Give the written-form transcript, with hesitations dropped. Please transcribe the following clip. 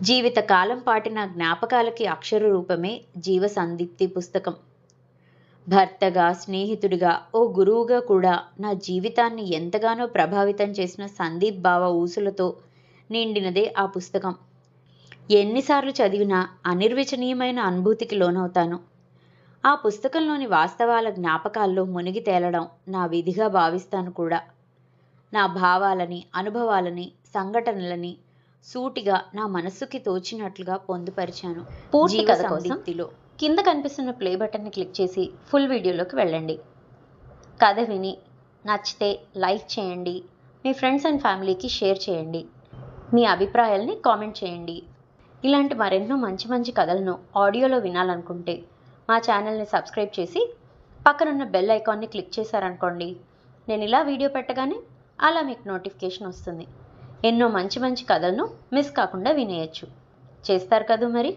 జీవితకాలం పాటిన జ్ఞాపకాలకి అక్షర రూపమే జీవ సందీప్తి పుస్తకం. భర్తగా, స్నేహితుడిగా, ఓ గురువుగా కూడా నా జీవితాన్ని ఎంతగానో ప్రభావితం చేసిన సందీప్ బావ ఊసులతో నిండినదే ఆ పుస్తకం. ఎన్నిసార్లు చదివినా అనిర్వచనీయమైన అనుభూతికి లోనవుతాను. ఆ పుస్తకంలోని వాస్తవాల జ్ఞాపకాల్లో మునిగి తేలడం నా విధిగా భావిస్తాను కూడా. నా భావాలని, అనుభవాలని, సంఘటనలని సూటిగా నా మనస్సుకి తోచినట్లుగా పొందుపరిచాను. పూర్తి కథ కోసం సందీప్తిలో కింద కనిపిస్తున్న ప్లే బటన్ని క్లిక్ చేసి ఫుల్ వీడియోలోకి వెళ్ళండి. కథ విని నచ్చితే లైక్ చేయండి, మీ ఫ్రెండ్స్ అండ్ ఫ్యామిలీకి షేర్ చేయండి, మీ అభిప్రాయాల్ని కామెంట్ చేయండి. ఇలాంటి మరెన్నో మంచి మంచి కథలను ఆడియోలో వినాలనుకుంటే మా ఛానల్ని సబ్స్క్రైబ్ చేసి పక్కనున్న బెల్ ఐకాన్ని క్లిక్ చేశారనుకోండి, నేను ఇలా వీడియో పెట్టగానే అలా మీకు నోటిఫికేషన్ వస్తుంది. ఎన్నో మంచి మంచి కథలను మిస్ కాకుండా వినేయచ్చు. చేస్తారు కదూ మరి.